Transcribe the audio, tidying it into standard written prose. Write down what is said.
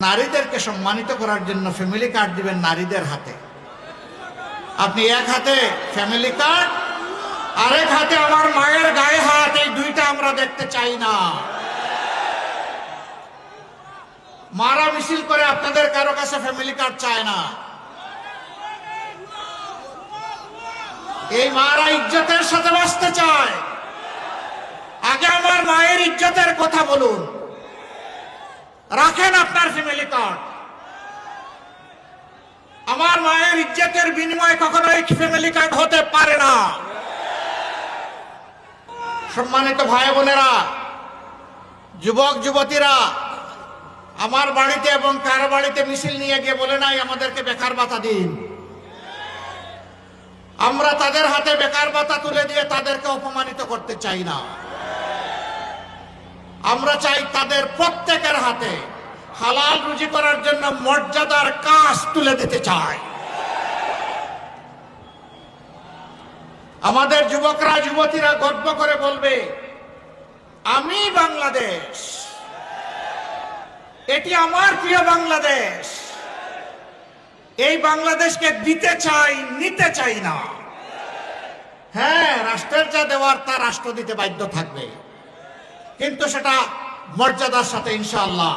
নারীদেরকে সম্মানিত করার জন্য ফ্যামিলি কার্ড দিবেন নারীদের হাতে। আপনি এক হাতে ফ্যামিলি কার্ড, আরেক হাতে আমার মায়ের গায়ে হাত, এই দুইটা আমরা দেখতে চাই না। মারা মিছিল করে আপনাদের কারো কাছে ফ্যামিলি কার্ড চায় না। এই মারা ইজ্জতের সাথে বাঁচতে চায়। আগে আমার মায়ের ইজ্জতের কথা বলুন, রাখেন আপনার ফ্যামিলি কার্ড। আমার মায়ের ইজ্জতের বিনিময়ে কখনোই ফ্যামিলি কার্ড হতে পারে না। সম্মানিত ভাই বোনেরা, যুবক যুবতীরা, আমার বাড়িতে এবং কারো বাড়িতে মিছিল নিয়ে গিয়ে বলে নাই আমাদেরকে বেকার ভাতা দিন। আমরা তাদের হাতে বেকার ভাতা তুলে দিয়ে তাদেরকে অপমানিত করতে চাই না। আমরা চাই তাদের প্রত্যেকের হাতে হালাল রুজি করার জন্য মর্যাদার কাজ তুলে দিতে চাই। আমাদের যুবকরা যুবতীরা গর্ব করে বলবে, আমি বাংলাদেশ, এটি আমার প্রিয় বাংলাদেশ। এই বাংলাদেশকে দিতে চাই, নিতে চাই না। হ্যাঁ, রাষ্ট্রের যা দেওয়ার তা রাষ্ট্র দিতে বাধ্য থাকবে, কিন্তু সেটা মর্যাদার সাথে ইনশাআল্লাহ।